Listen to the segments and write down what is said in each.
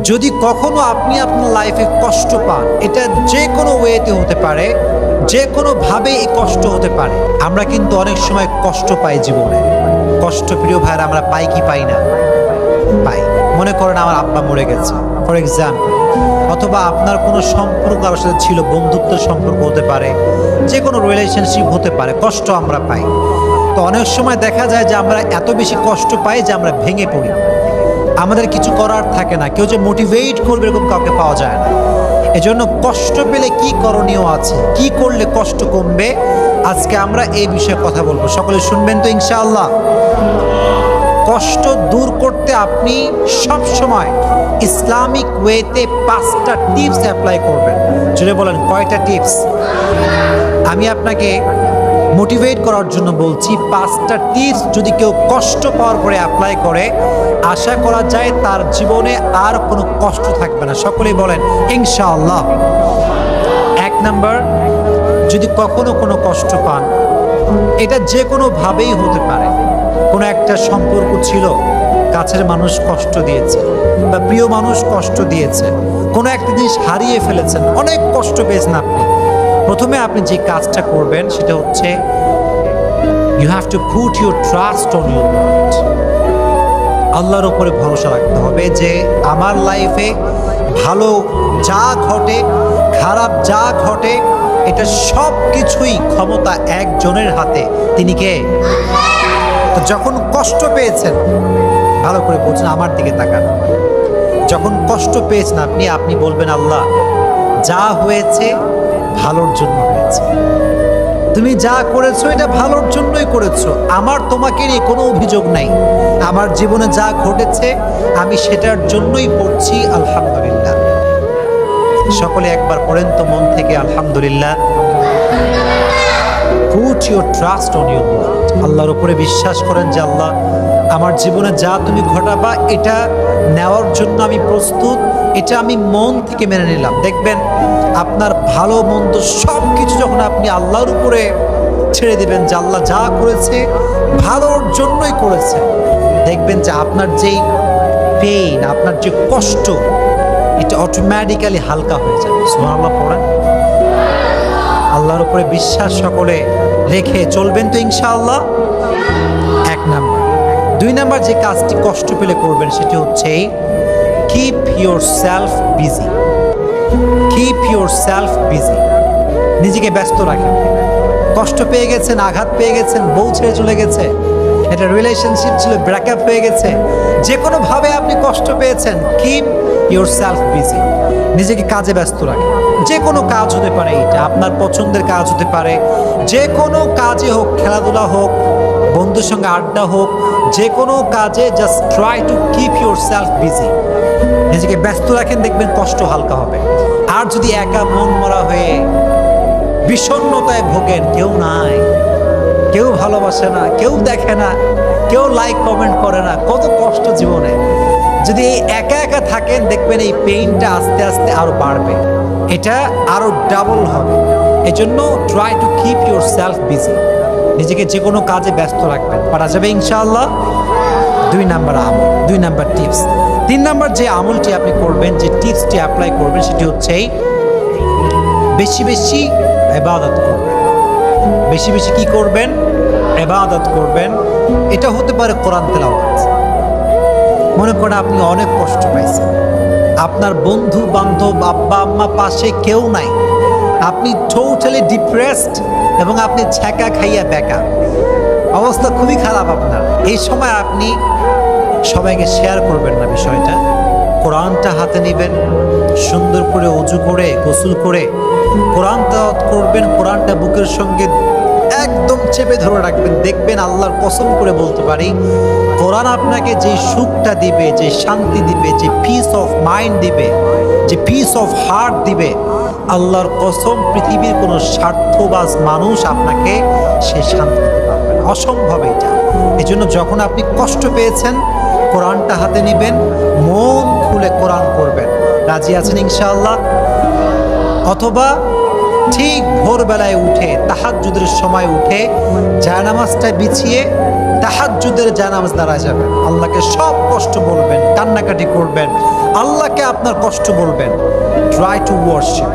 যদি কখনো আপনি আপনার লাইফে কষ্ট পান, এটা যে কোনো ওয়েতে হতে পারে, যে কোনোভাবে এই কষ্ট হতে পারে। আমরা কিন্তু অনেক সময় কষ্ট পাই জীবনে। কষ্ট প্রিয় ভাইরা আমরা পাই কি পাই না? পাই। মনে করেন আমার আব্বা মরে গেছে ফর এক্সাম্পল, অথবা আপনার কোনো সম্পর্ক কারোর সাথে ছিল, বন্ধুত্বের সম্পর্ক হতে পারে, যে কোনো রিলেশনশিপ হতে পারে, কষ্ট আমরা পাই। তো অনেক সময় দেখা যায় যে আমরা এত বেশি কষ্ট পাই যে আমরা ভেঙে পড়ি, আমাদের কিছু করার থাকে না, কেউ যে মোটিভেট করবে এরকম কাউকে পাওয়া যায় না। এজন্য কষ্ট পেলে কি করণীয় আছে, কি করলে কষ্ট কমবে, আজকে আমরা এই বিষয়ে কথা বলবো। সকলে শুনবেন তো ইনশাআল্লাহ। কষ্ট দূর করতে আপনি সব সময় ইসলামিক ওয়েতে 5টা টিপস অ্যাপ্লাই করবেন। যদি বলেন কয়টা টিপস? আমি আপনাকে মোটিভেট করার জন্য বলছি 5টা টিপস যদি কেউ কষ্ট পাওয়ার পরে অ্যাপ্লাই করে, আশা করা যায় তার জীবনে আর কোনো কষ্ট থাকবে না। সকলেই বলেন ইনশাআল্লাহ। 1 নাম্বার, যদি কখনো কোনো কষ্ট পান, এটা যে কোনোভাবেই হতে পারে। কোনো একটা সম্পর্ক ছিল, কাছের মানুষ কষ্ট দিয়েছে বা প্রিয় মানুষ কষ্ট দিয়েছে, কোনো একটা জিনিস হারিয়ে ফেলেছেন, অনেক কষ্ট পেয়েছেন আপনি। প্রথমে আপনি যে কাজটা করবেন সেটা হচ্ছে you have to put your trust on your lord. আল্লাহর উপরে ভরসা রাখতে হবে যে আমার লাইফে ভালো যা ঘটে, খারাপ যা ঘটে, এটা সব কিছুই ক্ষমতা একজনের হাতে। তিনি কে? তো যখন কষ্ট পেয়েছেন, ভালো করে বলছেন, আমার দিকে তাকান। যখন কষ্ট পেয়েছেন আপনি বলবেন আল্লাহ, যা হয়েছে ভালোর জন্য হয়েছে, তুমি যা করেছো এটা ভালোর জন্যই করেছো, আমার তোমাকে নিয়ে কোনো অভিযোগ নাই, আমার জীবনে যা ঘটেছে আমি সেটার জন্যই পড়ছি আলহামদুলিল্লাহ। সকলে একবার পড়েন তো মন থেকে আলহামদুলিল্লাহ। Put your trust on your Lord. আল্লাহর উপরে বিশ্বাস করেন যে আল্লাহ, আমার জীবনে যা তুমি ঘটাবা এটা নেওয়ার জন্য আমি প্রস্তুত, এটা আমি মন থেকে মেনে নিলাম। দেখবেন আপনার ভালো মন্দ সব কিছু যখন আপনি আল্লাহর উপরে ছেড়ে দিবেন যে আল্লাহ যা করেছে ভালোর জন্যই করেছে, দেখবেন যে আপনার যেই পেইন, আপনার যে কষ্ট, এটা অটোমেটিক্যালি হালকা হয়ে যাবে। সুবহানাল্লাহ পড়েন। আল্লাহর উপরে বিশ্বাস সকলে রেখে চলবেন তো ইনশাআল্লাহ। 1 নাম্বার। 2 নাম্বার যে কাজটি কষ্ট পেলে করবেন সেটি হচ্ছে keep your self busy. Keep your self busy, নিজেকে ব্যস্ত রাখেন। কষ্ট পেয়ে গেছেন, আঘাত পেয়ে গেছেন, বউ ছেড়ে চলে গেছে, এটা রিলেশনশিপ ছিল, ব্রেকআপ হয়ে গেছে, যে কোনোভাবে আপনি কষ্ট পেয়েছেন, কিপ ইউর সেলফ বিজি, নিজেকে কাজে ব্যস্ত রাখেন। যে কোনো কাজ হতে পারে, এটা আপনার পছন্দের কাজ হতে পারে, যে কোনো কাজে হোক, খেলাধুলা হোক, বন্ধুর সঙ্গে আড্ডা হোক, যে কোনো কাজে just try to keep your self busy, নিজেকে ব্যস্ত রাখেন, দেখবেন কষ্ট হালকা হবে। আর যদি একা মন মরা হয়ে বিষণ্ণতায় ভোগেন, কেউ নাই, কেউ ভালোবাসে না, কেউ দেখে না, কেউ লাইক কমেন্ট করে না, কত কষ্ট জীবনে। যদি এই একা একা থাকেন, দেখবেন এই পেইনটা আস্তে আস্তে আরো বাড়বে, এটা আরো ডাবল হবে। এজন্য try to keep your self busy, নিজেকে যে কোনো কাজে ব্যস্ত রাখবেন, পারা যাবে ইনশাআল্লাহ। 2 নাম্বার আমল, 2 নাম্বার টিপস। 3 নাম্বার যে আমলটি আপনি করবেন, যে টিপসটি অ্যাপ্লাই করবেন, সেটি হচ্ছে বেশি বেশি ইবাদত করবেন। বেশি বেশি কি করবেন? ইবাদত করবেন। এটা হতে পারে কোরআন তেলাওয়াত। মনে করেন আপনি অনেক কষ্ট পাইছেন, আপনার বন্ধু বান্ধব, আব্বা আম্মা পাশে কেউ নাই, আপনি টোটালি ডিপ্রেসড এবং আপনি ছ্যাঁকা খাইয়া বেকা, অবস্থা খুবই খারাপ আপনার। এই সময় আপনি সবাইকে শেয়ার করবেন না বিষয়টা, কোরআনটা হাতে নেবেন, সুন্দর করে ওযু করে গোসল করে কোরআন তেলাওয়াত করবেন, কোরআনটা বুকের সঙ্গে একদম চেপে ধরে রাখবেন। দেখবেন আল্লাহর কসম করে বলতে পারি, কোরআন আপনাকে যে সুখটা দিবে, যে শান্তি দিবে, যে পিস অফ মাইন্ড দিবে, যে পিস অফ হার্ট দিবে, আল্লাহর কসম পৃথিবীর কোনো স্বার্থবাজ মানুষ আপনাকে সে শান্তি দিতে পারবে না, অসম্ভব এটা। এই জন্য যখন আপনি কষ্ট পেয়েছেন, কোরআনটা হাতে নেবেন, মন খুলে কোরআন পড়বেন। রাজি আছেন ইনশাআল্লাহ? অথবা ঠিক ভোরবেলায় উঠে, তাহাজ্জুদের সময় উঠে জায়নামাজটা বিছিয়ে তাহাজ্জুদের জায়নামাজ দাঁড়ায় যাবেন, আল্লাহকে সব কষ্ট বলবেন, কান্নাকাটি করবেন, আল্লাহকে আপনার কষ্ট বলবেন। Try to worship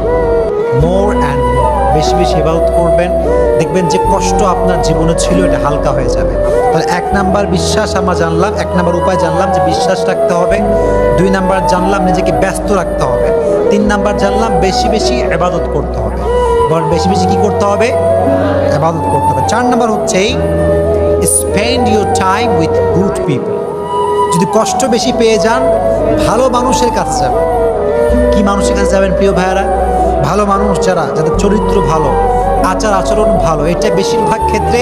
more and more, বেশি বেশি ইবাদত করবেন, দেখবেন যে কষ্ট আপনার জীবনে ছিল এটা হালকা হয়ে যাবে। তাহলে 1 নাম্বার বিশ্বাস আমরা জানলাম, 1 নাম্বার উপায় জানলাম যে বিশ্বাস রাখতে হবে। 2 নাম্বার জানলাম নিজেকে ব্যস্ত রাখতে হবে। 3 নাম্বার জানলাম বেশি বেশি ইবাদত করতে হবে। বরং বেশি বেশি কি করতে হবে? ইবাদত করতে হবে। 4 নাম্বার হচ্ছে spend your time with good people. যদি কষ্ট বেশি পেয়ে যান, ভালো মানুষের কাছে যাবেন। কি মানুষের কাছে যাবেন প্রিয় ভাইয়ারা? ভালো মানুষ যারা, যাদের চরিত্র ভালো, আচার আচরণ ভালো, এটা বেশিরভাগ ক্ষেত্রে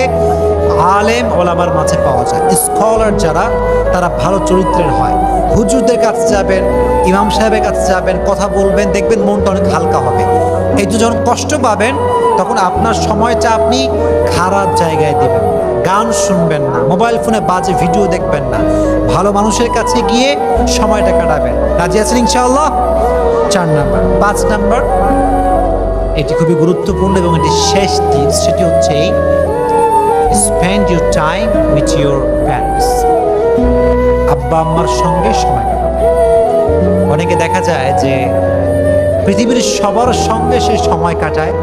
আলেম ওলামার মাঝে পাওয়া যায়। স্কলার যারা, তারা ভালো চরিত্রের হয়। হুজুরদের কাছে যাবেন, ইমাম সাহেবের কাছে যাবেন, কথা বলবেন, দেখবেন মনটা অনেক হালকা হবে। এই তো যখন কষ্ট পাবেন, তখন আপনার সময়টা আপনি খারাপ জায়গায় দেবেন। গান শুনবেন না, মোবাইল ফোনে বাজে ভিডিও দেখবেন না, ভালো মানুষের কাছে গিয়ে সময়টা কাটাবেন। রাজি আছেন ইনশাআল্লাহ? 4 নাম্বার। 5 নাম্বার, এটি খুবই গুরুত্বপূর্ণ এবং এটি শেষ টিপস, সেটি হচ্ছে spend your time with your parents. আব্বা আম্মার সঙ্গে সময় কাটাবেন। অনেকে দেখা যায় যে পৃথিবীর সবার সঙ্গে সে সময় কাটায়,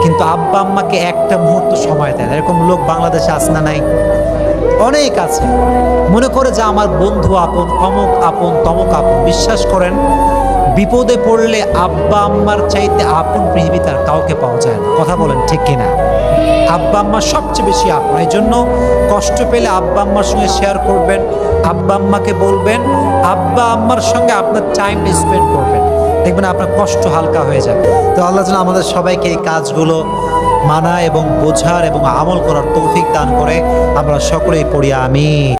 কিন্তু আব্বা আম্মাকে একটা মুহূর্ত সময় দেয় না। এরকম লোক বাংলাদেশে আছে না নাই? অনেক আছে। মনে করে যে আমার বন্ধু আপন, অমুক আপন, তমুক আপন। বিশ্বাস করেন, বিপদে পড়লে আব্বা আম্মার চাইতে আপন পৃথিবী তার কাউকে পাওয়া যায় না। কথা বলেন ঠিক কিনা? আব্বা আম্মা সবচেয়ে বেশি আপন। এই জন্য কষ্ট পেলে আব্বা আম্মার সঙ্গে শেয়ার করবেন, আব্বা আম্মাকে বলবেন, আব্বা আম্মার সঙ্গে আপনার টাইম স্পেন্ড করবেন, দেখবেন আপনার কষ্ট হালকা হয়ে যাবে। তো আল্লাহ যেন আমাদের সবাইকে এই কাজগুলো মানা এবং বোঝার এবং আমল করার তৌফিক দান করে। আমরা সকলেই পড়ি আমিন।